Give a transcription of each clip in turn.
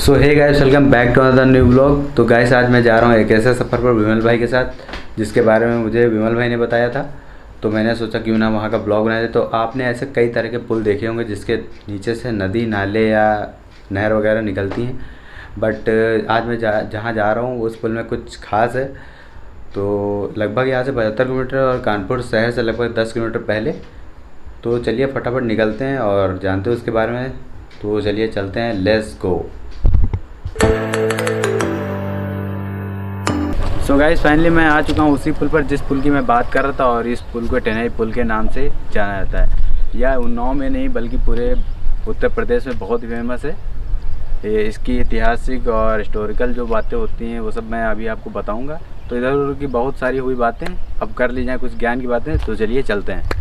So hey guys, welcome back to another new blog. तो guys आज मैं जा रहा हूँ एक ऐसे सफ़र पर विमल भाई के साथ जिसके बारे में मुझे विमल भाई ने बताया था। तो मैंने सोचा क्यों ना वहाँ का ब्लॉग बनाए। तो आपने ऐसे कई तरह के पुल देखे होंगे जिसके नीचे से नदी नाले या नहर वगैरह निकलती हैं, बट आज मैं जहाँ जा रहा हूँ उस पुल में कुछ खास है। तो लगभग यहाँ से 75 किलोमीटर और कानपुर शहर से लगभग 10 किलोमीटर पहले। तो चलिए फटाफट निकलते हैं और जानते हैं उसके बारे में। तो चलिए चलते हैं, let's go. So guys finally मैं आ चुका हूँ उसी पुल पर जिस पुल की मैं बात कर रहा था, और इस पुल को टेनई पुल के नाम से जाना जाता है। यह उन्नाव में नहीं बल्कि पूरे उत्तर प्रदेश में बहुत ही फेमस है। ये इसकी ऐतिहासिक और हिस्टोरिकल जो बातें होती हैं वो सब मैं अभी आपको बताऊंगा। तो इधर उधर की बहुत सारी हुई बातें अब कर ली जाए, कुछ ज्ञान की बातें। तो चलिए चलते हैं।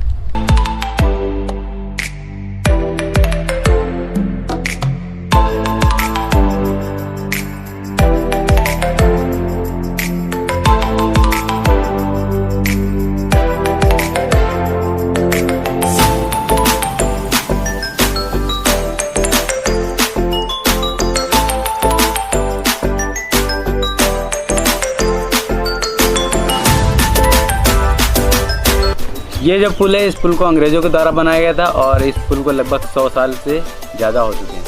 ये जो पुल है, इस पुल को अंग्रेज़ों के द्वारा बनाया गया था और इस पुल को लगभग 100 साल से ज़्यादा हो चुके हैं।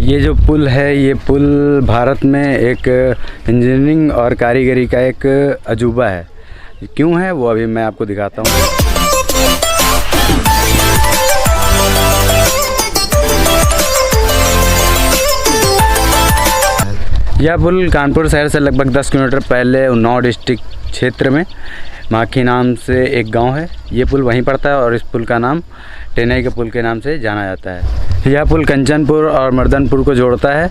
ये जो पुल है, ये पुल भारत में एक इंजीनियरिंग और कारीगरी का एक अजूबा है। क्यों है वो अभी मैं आपको दिखाता हूँ। यह पुल कानपुर शहर से लगभग 10 किलोमीटर पहले उन्नाव डिस्ट्रिक्ट क्षेत्र में माखी नाम से एक गांव है। ये पुल वहीं पड़ता है और इस पुल का नाम टेनई के पुल के नाम से जाना जाता है। यह पुल कंचनपुर और मर्दनपुर को जोड़ता है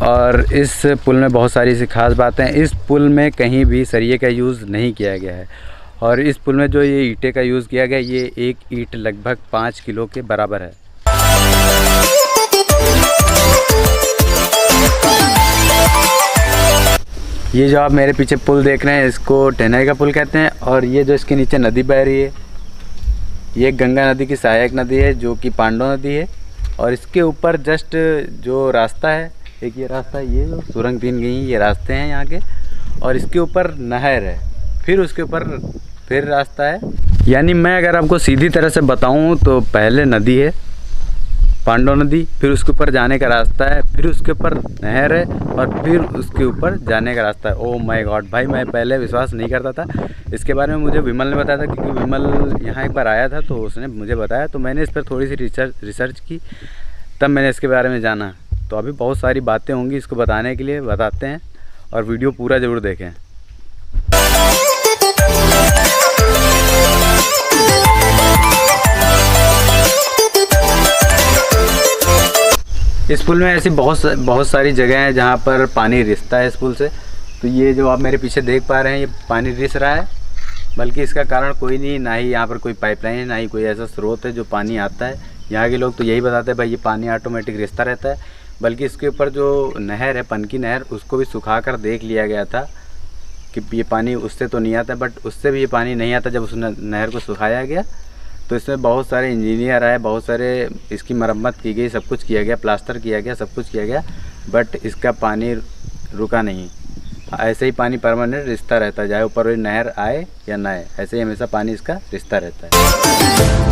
और इस पुल में बहुत सारी सी खास बातें हैं। इस पुल में कहीं भी सरिये का यूज़ नहीं किया गया है और इस पुल में जो ये ईंटें का यूज़ किया गया, ये एक ईंट लगभग 5 किलो के बराबर है। ये जो आप मेरे पीछे पुल देख रहे हैं, इसको टेनई का पुल कहते हैं। और ये जो इसके नीचे नदी बह रही है, ये गंगा नदी की सहायक नदी है जो कि पांडव नदी है। और इसके ऊपर जस्ट जो रास्ता है, एक ये रास्ता है, ये जो सुरंग 3 गई ये रास्ते हैं यहाँ के, और इसके ऊपर नहर है, फिर उसके ऊपर फिर रास्ता है। यानी मैं अगर आपको सीधी तरह से बताऊँ तो पहले नदी है पांडव नदी, फिर उसके ऊपर जाने का रास्ता है, फिर उसके ऊपर नहर है और फिर उसके ऊपर जाने का रास्ता है। ओह माय गॉड भाई, मैं पहले विश्वास नहीं करता था इसके बारे में। मुझे विमल ने बताया था, क्योंकि विमल यहाँ एक बार आया था तो उसने मुझे बताया। तो मैंने इस पर थोड़ी सी रिसर्च की, तब मैंने इसके बारे में जाना। तो अभी बहुत सारी बातें होंगी इसको बताने के लिए, बताते हैं और वीडियो पूरा ज़रूर देखें। इस पुल में ऐसी बहुत सारी जगह हैं जहाँ पर पानी रिसता है इस पुल से। तो ये जो आप मेरे पीछे देख पा रहे हैं, ये पानी रिस रहा है, बल्कि इसका कारण कोई नहीं, ना ही यहाँ पर कोई पाइपलाइन है, ना ही कोई ऐसा स्रोत है जो पानी आता है। यहाँ के लोग तो यही बताते हैं भाई ये पानी ऑटोमेटिक रिसता रहता है। बल्कि इसके ऊपर जो नहर है, पनकी नहर, उसको भी सुखा कर देख लिया गया था कि ये पानी उससे तो नहीं आता, बट उससे भी ये पानी नहीं आता जब उस नहर को सुखाया गया। तो इसमें बहुत सारे इंजीनियर आए, बहुत सारे इसकी मरम्मत की गई, सब कुछ किया गया, प्लास्टर किया गया, सब कुछ किया गया, बट इसका पानी रुका नहीं। ऐसे ही पानी परमानेंट रिसता रहता है, चाहे ऊपर नहर आए या ना आए, ऐसे ही हमेशा पानी इसका रिसता रहता है।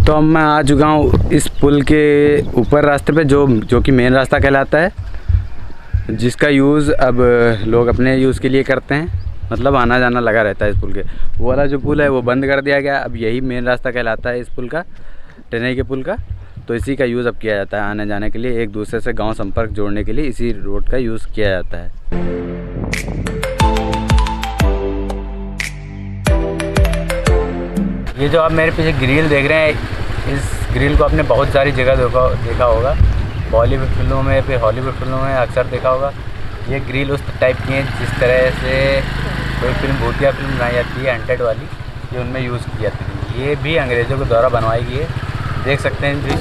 तो अब मैं आ चुका हूँ इस पुल के ऊपर रास्ते पे जो कि मेन रास्ता कहलाता है, जिसका यूज़ अब लोग अपने यूज़ के लिए करते हैं, मतलब आना जाना लगा रहता है इस पुल के। वो वाला जो पुल है वो बंद कर दिया गया, अब यही मेन रास्ता कहलाता है इस पुल का, टेनई के पुल का। तो इसी का यूज़ अब किया जाता है आने जाने के लिए, एक दूसरे से गांव संपर्क जोड़ने के लिए इसी रोड का यूज़ किया जाता है। ये जो आप मेरे पीछे ग्रिल देख रहे हैं, इस ग्रिल को आपने बहुत सारी जगह देखा होगा, बॉलीवुड फिल्मों में, फिर हॉलीवुड फिल्मों में अक्सर देखा होगा। ये ग्रिल उस टाइप की है जिस तरह से कोई फिल्म भूतिया फिल्म बनाई जाती है हंटेड वाली, ये उनमें यूज़ की जाती थी। ये भी अंग्रेज़ों के द्वारा बनवाई गई है, देख सकते हैं जी।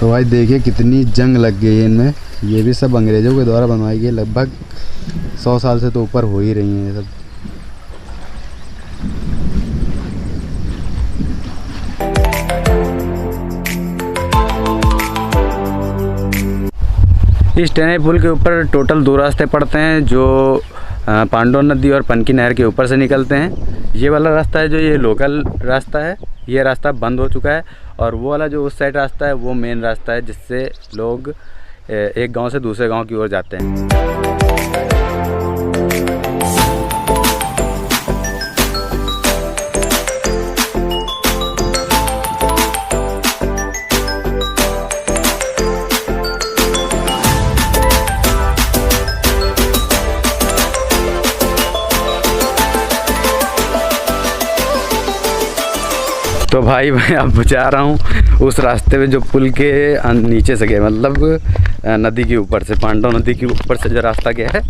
तो भाई देखिए कितनी जंग लग गई है इनमें। ये भी सब अंग्रेज़ों के द्वारा बनवाई गई, लगभग 100 साल से तो ऊपर हो ही रही हैं ये सब। इस टेनई पुल के ऊपर टोटल 2 रास्ते पड़ते हैं, जो पांडव नदी और पनकी नहर के ऊपर से निकलते हैं। ये वाला रास्ता है जो ये लोकल रास्ता है, ये रास्ता बंद हो चुका है, और वो वाला जो उस साइड रास्ता है वो मेन रास्ता है, जिससे लोग एक गांव से दूसरे गांव की ओर जाते हैं। तो भाई मैं अब जा रहा हूँ उस रास्ते पे जो पुल के नीचे से गया, मतलब नदी के ऊपर से, पांडव नदी के ऊपर से जो रास्ता गया है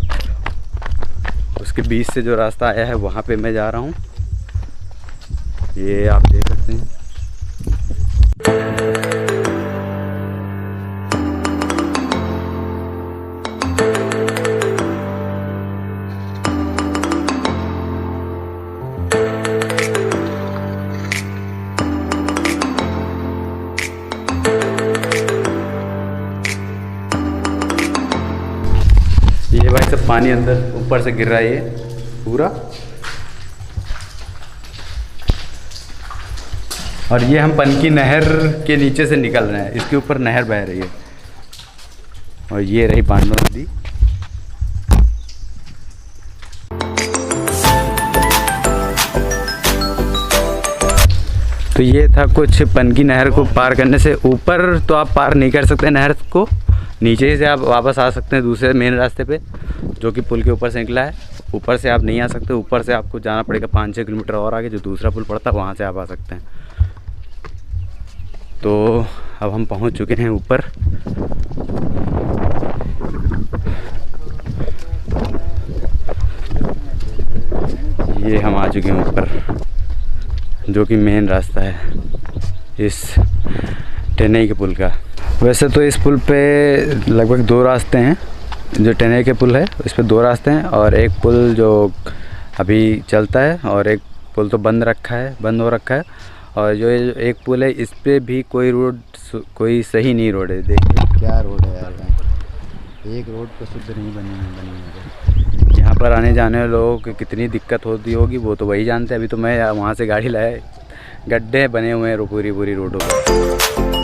उसके बीच से जो रास्ता आया है वहाँ पे मैं जा रहा हूँ। ये आप देख सकते हैं। ये भाई सब पानी अंदर ऊपर से गिर रहा है ये पूरा, और ये हम पनकी नहर के नीचे से निकल रहे हैं, इसके ऊपर नहर बह रही है, और ये रही पांडव नदी। तो ये था कुछ पनकी नहर को पार करने से। ऊपर तो आप पार नहीं कर सकते नहर को, नीचे से आप वापस आ सकते हैं दूसरे मेन रास्ते पे जो कि पुल के ऊपर से निकला है। ऊपर से आप नहीं आ सकते, ऊपर से आपको जाना पड़ेगा 5-6 किलोमीटर और आगे, जो दूसरा पुल पड़ता है वहाँ से आप आ सकते हैं। तो अब हम पहुँच चुके हैं ऊपर। ये हम आ चुके हैं ऊपर, जो कि मेन रास्ता है इस टेनई के पुल का। वैसे तो इस पुल पे लगभग 2 रास्ते हैं, जो टेनई के पुल है इस पे 2 रास्ते हैं, और एक पुल जो अभी चलता है, और एक पुल तो बंद हो रखा है। और जो एक पुल है इस पे भी कोई सही नहीं रोड है। देखिए क्या रोड है यार, एक रोड तो शुद्ध नहीं बनी है। यहाँ पर आने जाने वाले लोगों को कितनी दिक्कत होती होगी वो तो वही जानते हैं। अभी तो मैं वहाँ से गाड़ी लाया, गड्ढे बने हुए हैं पूरी रोडों पर।